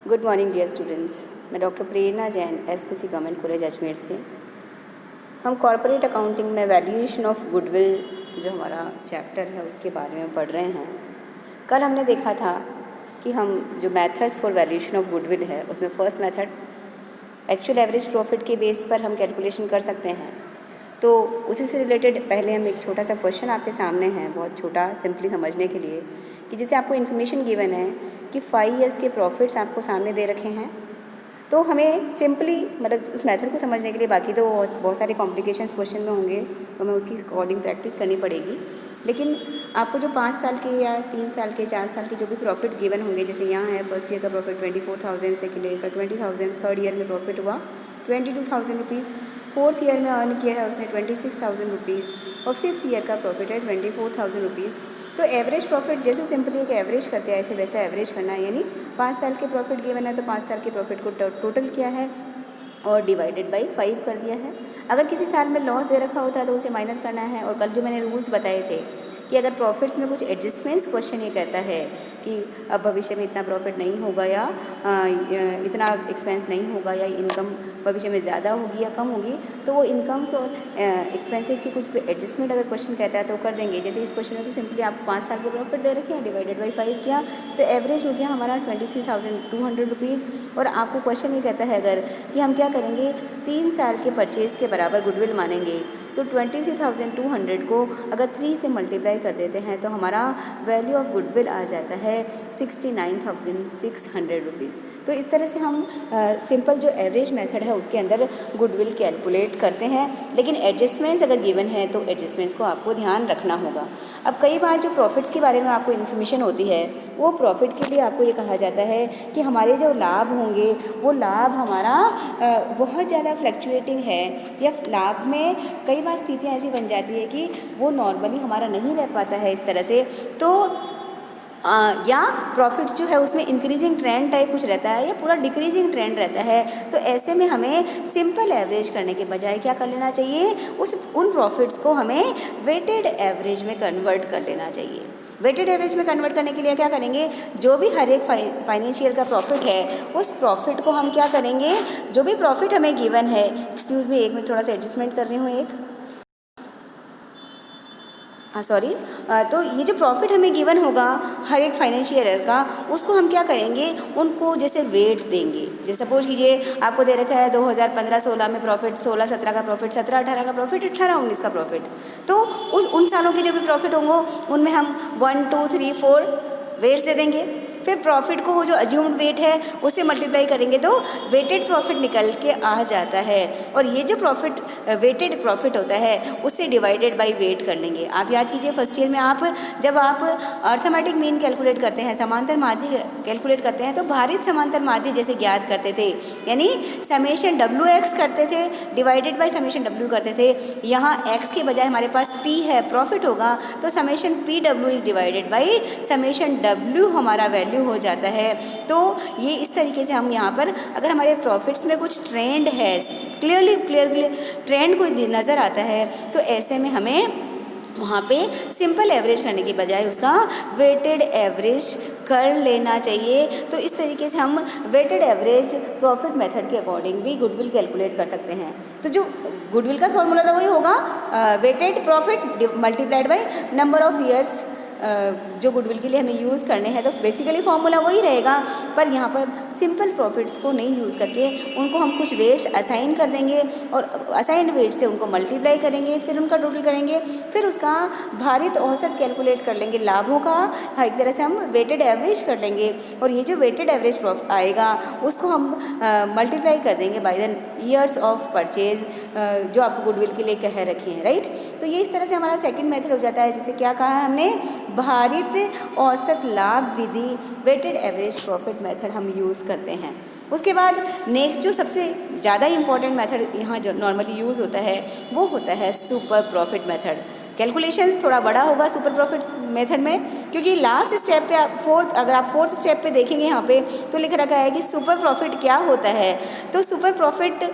Good morning dear students. मैं doctor Prerna Jain SPC government college Ajmer से। हम कॉरपोरेट अकाउंटिंग में वैल्यूएशन ऑफ गुडविल जो हमारा चैप्टर है उसके बारे में पढ़ रहे हैं। कल हमने देखा था कि हम जो methods for valuation of goodwill है उसमें first method actual average profit के बेस पर हम कैलकुलेशन कर सकते हैं। तो उसी से रिलेटेड पहले हम एक छोटा सा क्वेश्चन आपके सामने है, बहुत छोटा, सिंपली समझने के लिए, कि जैसे आपको इन्फॉर्मेशन गिवन है कि 5 ईयर्स के प्रॉफिट्स आपको सामने दे रखे हैं, तो हमें सिंपली मतलब उस मेथड को समझने के लिए, बाकी तो बहुत सारे कॉम्प्लिकेशंस क्वेश्चन में होंगे तो हमें उसकी अकॉर्डिंग प्रैक्टिस करनी पड़ेगी। लेकिन आपको जो 5 साल के या 3 साल के 4 साल के जो भी प्रॉफिट्स गिवन होंगे, जैसे यहाँ है फर्स्ट ईयर का प्रॉफिट 24,000, सेकेंड ईयर का 20,000, थर्ड ईयर में प्रॉफिट हुआ 22,000 रुपीज़, फोर्थ ईयर में अर्न किया है उसने 26,000 रुपीज़ और फिफ्थ ईयर का प्रॉफिट है 24,000 रुपीज़। तो एवरेज प्रॉफिट जैसे सिंपली एक एवरेज करते आए थे वैसे एवरेज करना है, यानी 5 साल के प्रॉफिट गिवन है तो 5 साल के प्रॉफिट को टोटल किया है और डिवाइडेड बाई 5 कर दिया है। अगर किसी साल में लॉस दे रखा होता है तो उसे माइनस करना है। और कल जो मैंने रूल्स बताए थे कि अगर प्रॉफिट्स में कुछ एडजस्टमेंट्स, क्वेश्चन ये कहता है कि अब भविष्य में इतना प्रॉफिट नहीं होगा या इतना एक्सपेंस नहीं होगा या इनकम भविष्य में ज़्यादा होगी या कम होगी, तो वो इनकम्स और एक्सपेंसेस की कुछ एडजस्टमेंट अगर क्वेश्चन कहता है तो कर देंगे। जैसे इस क्वेश्चन में तो सिंपली आपको 5 साल के प्रॉफिट दे रखे हैं, डिवाइडेड बाई 5 किया तो एवरेज हो गया हमारा 23,200 रुपीज़। और आपको क्वेश्चन ये कहता है अगर कि हम क्या करेंगे, 3 साल के परचेज़ के बराबर गुडविल मानेंगे, तो 23,200 को अगर 3 से मल्टीप्लाई कर देते हैं तो हमारा वैल्यू ऑफ गुडविल आ जाता है 69,600 रुपीज़। तो इस तरह से हम सिंपल जो एवरेज मेथड है उसके अंदर गुडविल कैलकुलेट करते हैं। लेकिन एडजस्टमेंट्स अगर गिवन है तो एडजस्टमेंट्स को आपको ध्यान रखना होगा। अब कई बार जो प्रॉफिट्स के बारे में आपको इन्फॉर्मेशन होती है वो प्रॉफिट के लिए आपको ये कहा जाता है कि हमारे जो लाभ होंगे वो लाभ हमारा बहुत ज़्यादा फ्लक्चुएटिंग है, या लाभ में कई बार स्थितियाँ ऐसी बन जाती है कि वो नॉर्मली हमारा नहीं रह पाता है इस तरह से। तो या प्रॉफिट जो है उसमें इंक्रीजिंग ट्रेंड टाइप कुछ रहता है या पूरा डिक्रीजिंग ट्रेंड रहता है। तो ऐसे में हमें सिंपल एवरेज करने के बजाय क्या कर लेना चाहिए, उन प्रॉफिट्स को हमें वेटेड एवरेज में कन्वर्ट कर लेना चाहिए। वेटेड एवरेज में कन्वर्ट करने के लिए क्या करेंगे, जो भी हर एक फाइनेंशियल का प्रॉफिट है उस प्रॉफिट को हम क्या करेंगे, जो भी प्रॉफिट हमें गिवन है, एक्सक्यूज़ मी, एक मिनट थोड़ा सा एडजस्टमेंट कर रही हूँ तो ये जो प्रॉफिट हमें गिवन होगा हर एक फाइनेंशियल ईयर का, उसको हम क्या करेंगे, उनको जैसे वेट देंगे। जैसे सपोज कीजिए आपको दे रखा है 2015-16 में प्रॉफिट, 16-17 का प्रॉफिट, 17-18 का प्रॉफिट, 18-19 का प्रॉफिट। तो उन सालों के जो भी प्रॉफिट होंगे उनमें हम 1, 2, 3, 4 वेट्स दे देंगे। फिर प्रॉफिट को वो जो अज्यूम्ड वेट है उससे मल्टीप्लाई करेंगे तो वेटेड प्रॉफिट निकल के आ जाता है। और ये जो प्रॉफिट वेटेड प्रॉफिट होता है उससे डिवाइडेड बाय वेट कर लेंगे। आप याद कीजिए फर्स्ट ईयर में जब आप अर्थमेटिक मीन कैलकुलेट करते हैं, समांतर माध्य कैलकुलेट करते हैं, तो भारित समांतर माध्य जैसे ज्ञात करते थे, यानी समेशन WX करते थे डिवाइडेड बाय समेशन W करते थे। यहाँ X के बजाय हमारे पास P है, प्रॉफिट होगा, तो summation PW is divided by summation W हमारा वैल्यू हो जाता है। तो ये इस तरीके से हम यहाँ पर अगर हमारे प्रॉफिट्स में कुछ ट्रेंड है, क्लियरली ट्रेंड कोई नज़र आता है, तो ऐसे में हमें वहाँ पे सिंपल एवरेज करने के बजाय उसका वेटेड एवरेज कर लेना चाहिए। तो इस तरीके से हम वेटेड एवरेज प्रॉफिट मेथड के अकॉर्डिंग भी गुडविल कैलकुलेट कर सकते हैं। तो जो गुडविल का फॉर्मूला था वही होगा, weighted profit multiplied by number of years जो गुडविल के लिए हमें यूज़ करने हैं। तो बेसिकली फॉर्मूला वही रहेगा, पर यहाँ पर सिंपल प्रॉफिट्स को नहीं यूज़ करके उनको हम कुछ वेट्स असाइन कर देंगे और असाइंड वेट से उनको मल्टीप्लाई करेंगे, फिर उनका टोटल करेंगे, फिर उसका भारित औसत कैलकुलेट कर लेंगे लाभों का। हाँ, एक तरह से हम वेटेड एवरेज कर लेंगे और ये जो वेटेड एवरेज प्रॉफिट आएगा उसको हम मल्टीप्लाई कर देंगे by the years of purchase जो आपको गुडविल के लिए कह रखे हैं, राइट। तो ये इस तरह से हमारा सेकेंड मेथड हो जाता है। जैसे क्या कहा है हमने, भारित औसत लाभ विधि, वेटेड एवरेज प्रॉफिट मेथड हम यूज़ करते हैं। उसके बाद नेक्स्ट जो सबसे ज़्यादा इम्पॉर्टेंट मेथड यहाँ जो नॉर्मली यूज़ होता है वो होता है सुपर प्रॉफिट मेथड। कैलकुलेशन थोड़ा बड़ा होगा सुपर प्रॉफिट मेथड में, क्योंकि लास्ट स्टेप पे अगर आप फोर्थ स्टेप पे देखेंगे यहाँ पे तो लिख रखा है कि सुपर प्रॉफिट क्या होता है। तो सुपर प्रॉफिट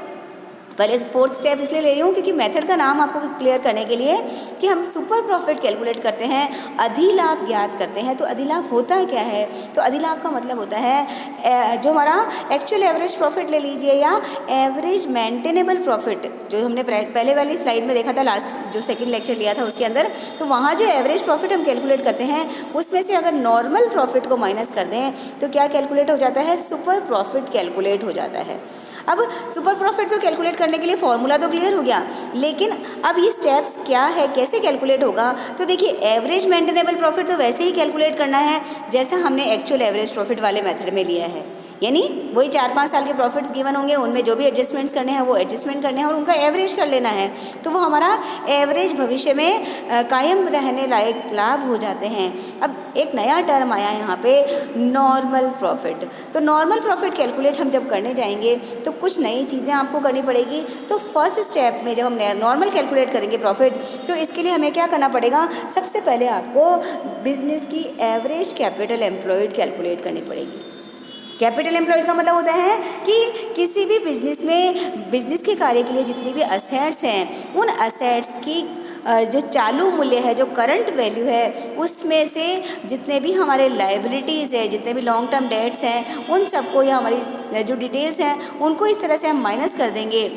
पहले फोर्थ स्टेप इसलिए ले रही हूँ क्योंकि मेथड का नाम आपको क्लियर करने के लिए कि हम सुपर प्रॉफिट कैलकुलेट करते हैं, अधिलाभ ज्ञात करते हैं। तो अधिलाभ होता क्या है? तो अधिलाभ का मतलब होता है जो हमारा एक्चुअल एवरेज प्रॉफिट ले लीजिए या एवरेज मेंटेनेबल प्रॉफिट, जो हमने पहले वाली स्लाइड में देखा था, लास्ट जो सेकेंड लेक्चर लिया था उसके अंदर, तो वहाँ जो एवरेज प्रॉफिट हम कैलकुलेट करते हैं उसमें से अगर नॉर्मल प्रॉफिट को माइनस कर दें तो क्या कैलकुलेट हो जाता है? सुपर प्रॉफिट कैलकुलेट हो जाता है। अब सुपर प्रॉफिट तो कैलकुलेट करने के लिए फॉर्मूला तो क्लियर हो गया, लेकिन अब ये स्टेप्स क्या है, कैसे कैलकुलेट होगा? तो देखिए, एवरेज मेंटेनेबल प्रॉफिट तो वैसे ही कैलकुलेट करना है जैसा हमने एक्चुअल एवरेज प्रॉफिट वाले मेथड में लिया है, यानी वही 4-5 साल के प्रॉफिट्स गिवन होंगे, उनमें जो भी एडजस्टमेंट्स करने हैं वो एडजस्टमेंट करने हैं और उनका एवरेज कर लेना है। तो वो हमारा एवरेज भविष्य में कायम रहने लायक लाभ हो जाते हैं। अब एक नया टर्म आया यहाँ पे, नॉर्मल प्रॉफिट। तो नॉर्मल प्रॉफिट कैलकुलेट हम जब करने जाएंगे तो कुछ नई चीज़ें आपको करनी पड़ेगी। तो फर्स्ट स्टेप में जब हम नॉर्मल कैलकुलेट करेंगे प्रॉफिट, तो इसके लिए हमें क्या करना पड़ेगा? सबसे पहले आपको बिजनेस की एवरेज कैपिटल एम्प्लॉयड कैलकुलेट करनी पड़ेगी। कैपिटल एम्प्लॉयड का मतलब होता है कि किसी भी बिजनेस में बिजनेस के कार्य के लिए जितनी भी असेट्स हैं, उन असेट्स की जो चालू मूल्य है, जो करंट वैल्यू है, उसमें से जितने भी हमारे लायबिलिटीज़ है, जितने भी लॉन्ग टर्म डेट्स हैं, उन सबको या हमारी जो डिटेल्स हैं उनको इस तरह से हम माइनस कर देंगे,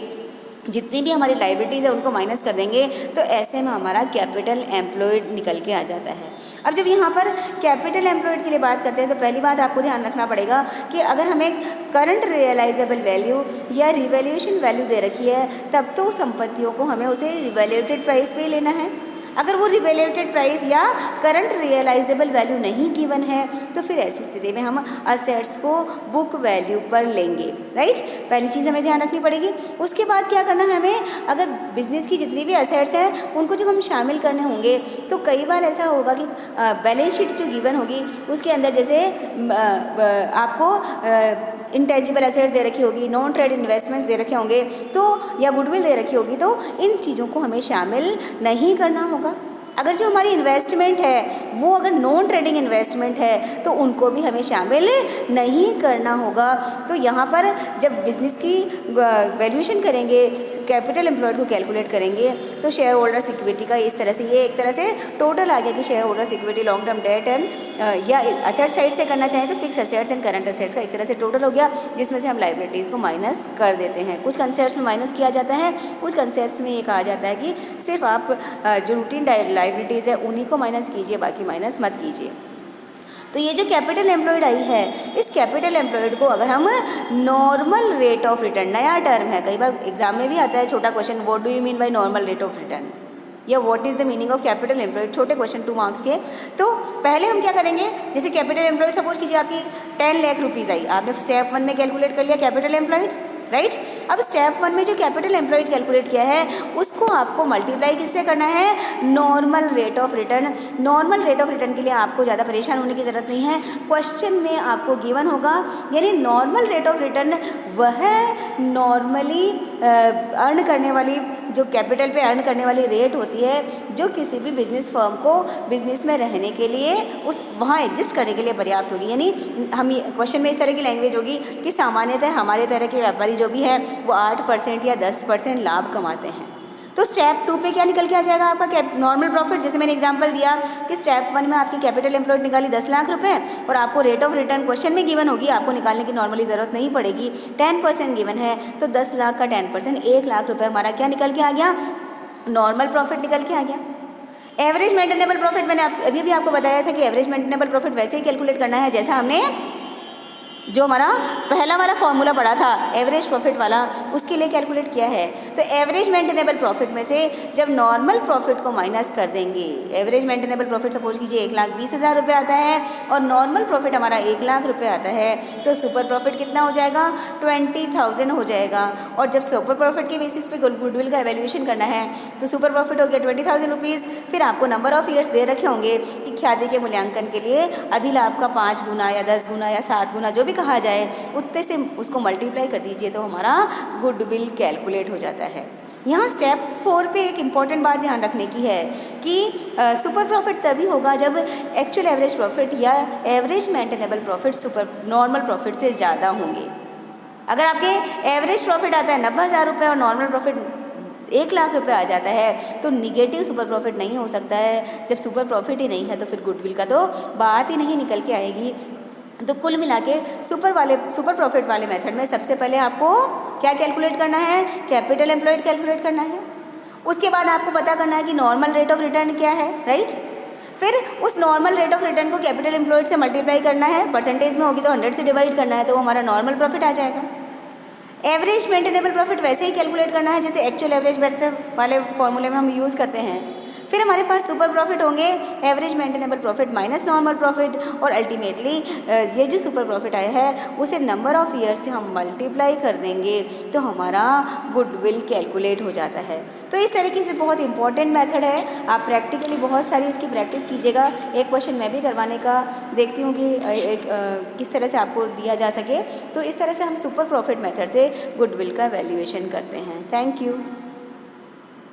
जितनी भी हमारी लायबिलिटीज़ है उनको माइनस कर देंगे, तो ऐसे में हमारा कैपिटल एम्प्लॉयड निकल के आ जाता है। अब जब यहाँ पर कैपिटल एम्प्लॉयड के लिए बात करते हैं तो पहली बात आपको ध्यान रखना पड़ेगा कि अगर हमें करंट रियलाइजेबल वैल्यू या रिवैल्यूएशन वैल्यू दे रखी है, तब तो संपत्तियों को हमें उसे रिवैल्यूएटेड प्राइस पे ही लेना है। अगर वो रिवैल्यूएटेड प्राइस या करंट रियलाइजेबल वैल्यू नहीं गिवन है तो फिर ऐसी स्थिति में हम असेट्स को बुक वैल्यू पर लेंगे, राइट। पहली चीज़ हमें ध्यान रखनी पड़ेगी। उसके बाद क्या करना है हमें, अगर बिजनेस की जितनी भी असेट्स हैं उनको जब हम शामिल करने होंगे तो कई बार ऐसा होगा कि बैलेंस शीट जो गिवन होगी उसके अंदर जैसे आपको इंटेंजिबल एसेट्स दे रखी होगी, नॉन ट्रेड इन्वेस्टमेंट्स दे रखे होंगे, तो या गुडविल दे रखी होगी, तो इन चीज़ों को हमें शामिल नहीं करना होगा। अगर जो हमारी इन्वेस्टमेंट है वो अगर नॉन ट्रेडिंग इन्वेस्टमेंट है तो उनको भी हमें शामिल नहीं करना होगा। तो यहाँ पर जब बिजनेस की वैल्यूएशन करेंगे, कैपिटल एम्प्लॉयड को कैलकुलेट करेंगे, तो शेयर होल्डर्स इक्विटी का इस तरह से, ये एक तरह से टोटल आ गया कि share holders equity, long term debt and या असेट साइड से करना चाहें तो fix assets and current assets का एक तरह से टोटल हो गया, जिसमें से हम लाइबिलिटीज़ को माइनस कर देते हैं। कुछ कंसेप्ट्स में माइनस किया जाता है, कुछ कंसेप्ट्स में ये कहा जाता है कि सिर्फ आप जो रूटीन लाइबिलिटीज़ है उन्हीं को माइनस कीजिए, बाकी माइनस मत कीजिए। तो ये जो कैपिटल एम्प्लॉयड आई है, इस कैपिटल एम्प्लॉयड को अगर हम नॉर्मल रेट ऑफ रिटर्न, नया टर्म है, कई बार एग्जाम में भी आता है छोटा question, what do you mean by normal rate of return या what is the meaning of capital employed, छोटे क्वेश्चन 2 मार्क्स के। तो पहले हम क्या करेंगे, जैसे कैपिटल एम्प्लॉयड सपोज कीजिए आपकी 10 लाख रुपीज़ आई, आपने स्टेप 1 में कैलकुलेट कर लिया कैपिटल एम्प्लॉयड, राइट। अब स्टेप 1 में जो कैपिटल एम्प्लॉयड कैलकुलेट किया है उसको आपको मल्टीप्लाई किससे करना है, normal rate of return. Normal rate of return के लिए आपको ज़्यादा परेशान होने की ज़रूरत नहीं है, क्वेश्चन में आपको गिवन होगा, यानी नॉर्मल रेट ऑफ रिटर्न वह नॉर्मली अर्न करने वाली, जो कैपिटल पे अर्न करने वाली रेट होती है जो किसी भी बिजनेस फर्म को बिजनेस में रहने के लिए उस वहाँ एग्जिस्ट करने के लिए पर्याप्त होगी। यानी हम क्वेश्चन में इस तरह की लैंग्वेज होगी कि सामान्यतः हमारे तरह के व्यापारी जो भी है वो 8% या 10% लाभ कमाते हैं। तो स्टेप 2 पे क्या निकल के आ जाएगा आपका नॉर्मल प्रॉफिट। जैसे मैंने एग्जांपल दिया कि स्टेप 1 में आपकी कैपिटल एम्प्लॉयड निकाली 10 लाख रुपए और आपको रेट ऑफ रिटर्न क्वेश्चन में गिवन होगी, आपको निकालने की नॉर्मली ज़रूरत नहीं पड़ेगी, 10% गिवन है, तो 10 लाख का 10% 1 लाख रुपये हमारा क्या निकल के आ गया, नॉर्मल प्रॉफिट निकल के आ गया। एवरेज मेंटेनेबल प्रॉफिट मैंने अभी भी आपको बताया था कि एवरेज मेंटेनेबल प्रॉफिट वैसे ही कैलकुलेट करना है जैसा हमने जो हमारा पहला वाला फॉर्मूला पड़ा था एवरेज प्रॉफिट वाला, उसके लिए कैलकुलेट किया है। तो एवरेज मेंटेनेबल प्रॉफिट में से जब नॉर्मल प्रॉफिट को माइनस कर देंगे, एवरेज मेंटेनेबल प्रॉफिट सपोज कीजिए 1,20,000 रुपये आता है और नॉर्मल प्रॉफिट हमारा 1 लाख रुपये आता है, तो सुपर प्रॉफिट कितना हो जाएगा, 20,000 हो जाएगा। और जब सुपर प्रॉफिट के बेसिस पे गुडविल का एवेल्यूएशन करना है तो सुपर प्रॉफिट हो गया 20,000 रुपीज़। फिर आपको नंबर ऑफ ईयर्स दे रखे होंगे कि ख्याति के मूल्यांकन के लिए अधिलाभ का 5 गुना या 10 गुना या 7 गुना जो भी कहा जाए उतने से उसको मल्टीप्लाई कर दीजिए तो हमारा गुडविल कैलकुलेट हो जाता है। यहाँ स्टेप 4 पे एक इम्पॉर्टेंट बात ध्यान रखने की है कि सुपर प्रॉफिट तभी होगा जब एक्चुअल एवरेज प्रॉफिट या average maintainable profit super normal profit से ज़्यादा होंगे। अगर आपके एवरेज प्रॉफिट आता है 90,000 रुपये और नॉर्मल प्रॉफिट 1,00,000 रुपये आ जाता है तो निगेटिव सुपर प्रॉफिट नहीं हो सकता है। जब सुपर प्रॉफिट ही नहीं है तो फिर गुडविल का तो बात ही नहीं निकल के आएगी। तो कुल मिला के सुपर प्रॉफिट वाले मेथड में सबसे पहले आपको क्या कैलकुलेट करना है, कैपिटल एम्प्लॉयड कैलकुलेट करना है। उसके बाद आपको पता करना है कि नॉर्मल रेट ऑफ रिटर्न क्या है, राइट। फिर उस नॉर्मल रेट ऑफ रिटर्न को कैपिटल एम्प्लॉयड से मल्टीप्लाई करना है, परसेंटेज में होगी तो 100 से डिवाइड करना है तो वो हमारा नॉर्मल प्रॉफिट आ जाएगा। एवरेज मेंटेनेबल प्रॉफिट वैसे ही कैलकुलेट करना है जैसे एक्चुअल एवरेज वाले फॉर्मूले में हम यूज़ करते हैं। फिर हमारे पास सुपर प्रॉफिट होंगे average maintainable profit minus normal profit, और अल्टीमेटली ये जो सुपर प्रॉफिट आया है उसे नंबर ऑफ़ ईयर से हम मल्टीप्लाई कर देंगे तो हमारा गुडविल कैलकुलेट हो जाता है। तो इस तरीके से बहुत इंपॉर्टेंट मेथड है, आप प्रैक्टिकली बहुत सारी इसकी प्रैक्टिस कीजिएगा। एक क्वेश्चन मैं भी करवाने का देखती हूँ कि किस तरह से आपको दिया जा सके। तो इस तरह से हम सुपर प्रॉफिट मेथड से गुडविल का वैल्यूएशन करते हैं। Thank you.